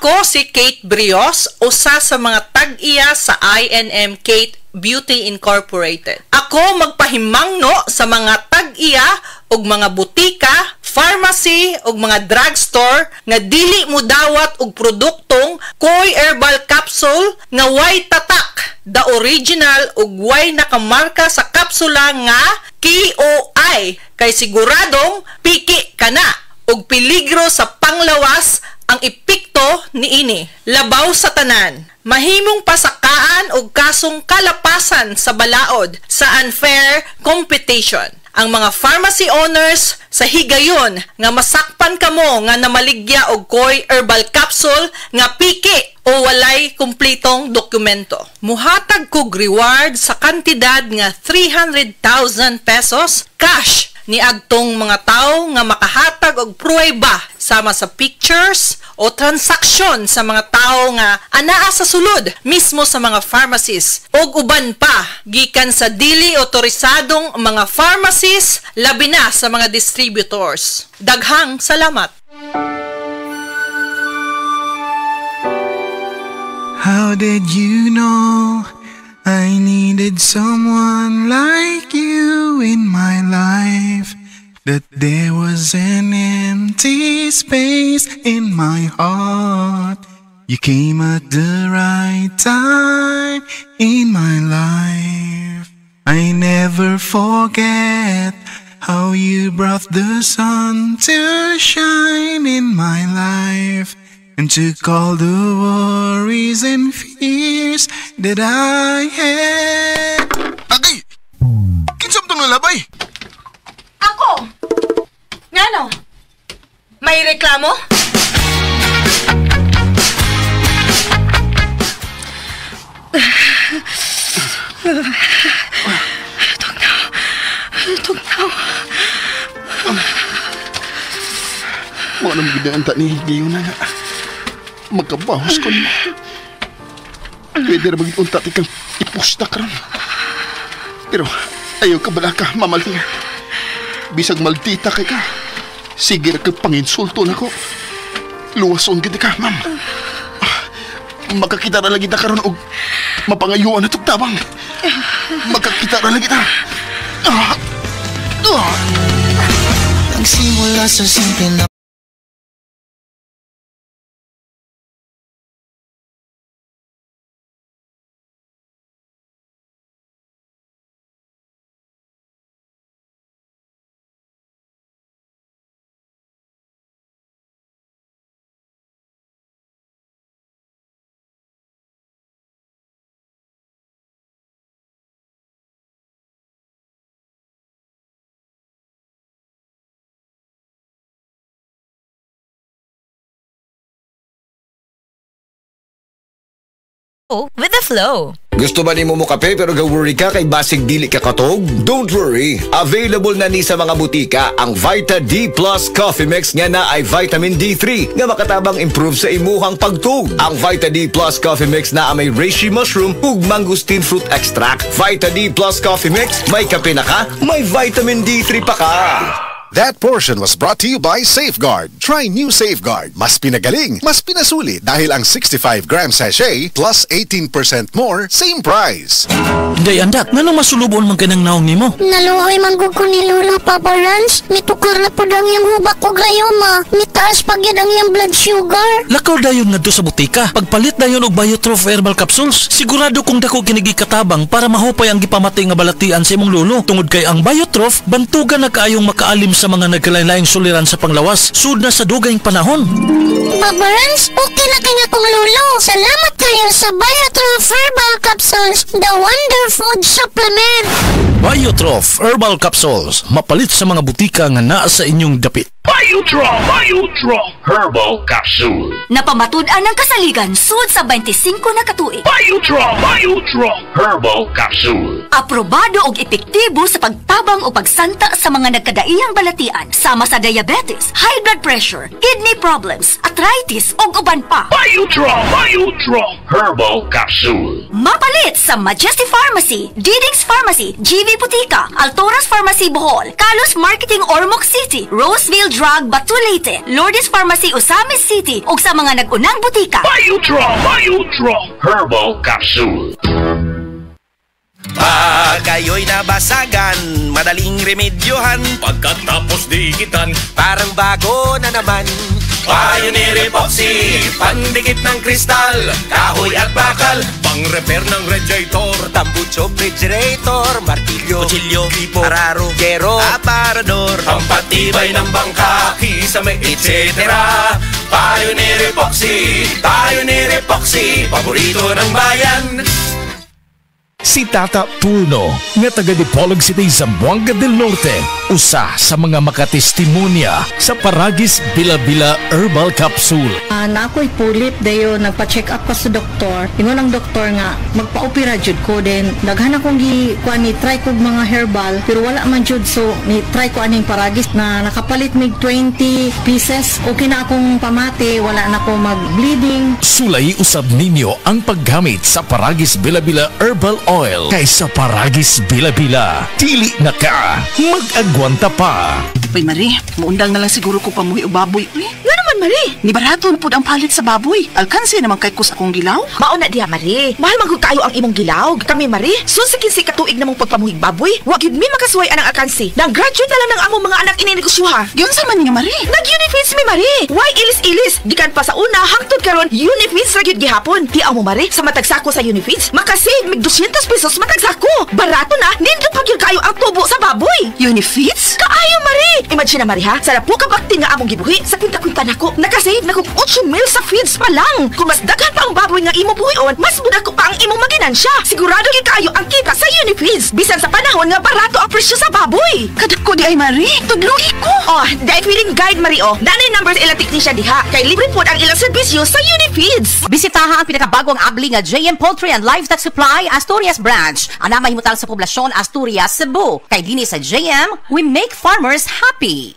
Ako si Kate Brios, usa sa mga tag-iya sa I&M Kate Beauty Incorporated. Ako magpahimangno sa mga tag-iya og mga butika, pharmacy ug mga drugstore nga dili mo dawat og produktong Koy Herbal Capsule nga way tatak, the original ug way nakamarka sa kapsula nga KOI kay siguradong piki kana ug peligro sa panglawas ang epekto niini. Labaw sa tanan, mahimong pasakaan og kasong kalapasan sa balaod sa unfair competition. Ang mga pharmacy owners sa higayon nga masakpan kamo nga namaligya og Koy Herbal Capsule nga piki o walay kumpletong dokumento. Muhatag kog reward sa kantidad nga 300,000 pesos cash ni agtong mga tao nga makahatag og pruweba sama sa pictures o transaksyon sa mga tao nga anaa sa sulod mismo sa mga pharmacies og uban pa gikan sa dili otorisadong mga pharmacies labi na sa mga distributors. Daghang salamat. How did you know I needed someone like you in my life? That there was an empty space in my heart. You came at the right time in my life. I never forget how you brought the sun to shine in my life and took all the worries and fears that I had. Agay! Kinsam itong lalabay? Ako! Ngano? May reklamo? Tugnaw. Mga nang bidaan ni Giyon na magkabahos ko niya. Pwede na mag-unta tikang ipusta ka ron. Pero ayaw ka bala ka, mamalti. Bisag maldita kay ka. Sige ka panginsulto na ko. Luwason gini ka, ma'am. Makakita na lagi na karon og mapangayuan na tugtabang. Makakita na lagi na. Nagsimula sa simple na with the flow. Gusto ba ni mo kape pero ga-worry ka kay basig dili ka katog? Don't worry, available na ni sa mga butika ang Vita D Plus Coffee Mix nga na ay vitamin D3 nga makatabang improve sa imuhang pagtug. Ang Vita D Plus Coffee Mix na may reishi mushroom ug mangosteen fruit extract. Vita D Plus Coffee Mix, may kape na ka, may vitamin D3 pa ka. That portion was brought to you by Safeguard. Try new Safeguard. Mas pinagaling, mas pinasulit dahil ang 65-gram sachet plus 18% more, same price. Day andak, ngano masulubon man kanang naong nimo? Naluoy man gud ko ni Lola Papa Rans. Mitukar na po ang iyang hubak ko gayoma. Mitaas pa gyud ang iyang blood sugar. Lakaw dayon ngadto sa butika. Pagpalit dayon og Biotrof Herbal Capsules, sigurado kung dako kinigi katabang para mahupay ang gipamatay nga balatian sa imong lolo. Tungod kay ang Biotrof bantugan na kaayong makaalim sa mga nagkalain-laing suliran sa panglawas, sud na sa dugayng panahon. Papa Rans, okay na kanya kong lolo. Salamat kayo sa Biotrof Herbal Capsules, the wonder food supplement. Biotrof Herbal Capsules, mapalit sa mga butika nga naa sa inyong dapit. Biotrof Herbal Capsule. Napamatud-an ang kasaligan sud sa 25 na katuig. Biotrof Herbal Capsule. Aprobado og epektibo sa pagtabang o pagsanta sa mga nagkadaiyang balatian sama sa diabetes, high blood pressure, kidney problems, arthritis ug uban pa. Biotrof Herbal Capsule. Mapalit sa Majesty Pharmacy, Diding's Pharmacy, GV Kidney Butika, Altoras Pharmacy Bohol, Carlos Marketing Ormoc City, Roseville Drug Batulete, Lourdes Pharmacy Osamis City, ug sa mga nag-unang butika. Biotrong Herbal Capsule. Pag kayo'y nabasagan, madaling remedyohan. Pagkatapos dikitan, Parang bago na naman. Pioneer Epoxy, pandikit ng kristal, kahoy at bakal, pang-repair ng radiator, Tambucho, refrigerator, martilyo, kutsilyo, gripo, araro, gero, aparador, pampatibay ng bangka, kisame, etc. Pioneer Epoxy, paborito ng bayan. Si Tata Purno, nga taga Dipolog City, Zamboanga del Norte, usa sa mga makatestimonya sa Paragis Bila-Bila Herbal Capsule. Na ako'y pulip dayo nagpa-check up pa sa doktor. Ingon ang doktor nga magpa-opera jud ko, din daghan akong kuan ni try kog mga herbal pero wala man jud, so ni try ko aning Paragis na nakapalit mig 20 pieces. Okay na akong pamati, wala na ko mag-bleeding. Sulay usab ninyo ang paggamit sa Paragis Bila-Bila Herbal Oil kaysa Paragis Bila-Bila. Dili na ka mag-agwanta pa. Uy, Marie, maundang na lang siguro ko pamuhi o baboy. Uy, nga naman, Marie. Ni barato na po ang palit sa baboy. Alkansi naman kay kus akong gilaw. Mauna diha, Marie. Mahal man kayo ang imong gilaw. Kami, Marie, sunsikin si katuig namong pagpamuhig baboy. Wag yun mi makasuway anang alkansi. Nang-graduate na lang ng among mga anak ininegosyoha. Yun sa man nga, Marie. Nag-Unifeeds mi, Marie. Why ilis-ilis? Gikan pa sa una, hangtod karon Unifeeds ra gyud gihapon. Tiaw mo, Marie, sa matagsako sa Unifeeds, makasave mig 200 pesos matagsako. Barato na, nindot pa gyud kayo ang tubo sa baboy. Unifeeds? Kaayo, Marie. Imagine na, Marie, ha? Sarap po kabakti nga among gibuhi. Sa kwinta-kwinta nako, nakasave na kog 8 mil sa feeds pa lang. Kung mas daghan pa ang baboy nga imo buhion, mas muda ko pa ang imong maginansya. Sigurado gyud kayo ang kita sa Unifeeds. Bisan sa panahon nga barato ang presyo sa baboy. Kadako di ay, Marie. Tudlugi ko. Oh, dahil feeling guide, Marie, oh. Nanay numbers ilang teknisya diha. Kay libre po ang ilang serbisyo sa Unifeeds. Bisitaha ang pinakabagong abli nga JM Poultry and Livestock Supply Asturias Branch. Ana mahimutang sa poblasyon Asturias, Cebu. Kay dini sa JM, we make farmers happy.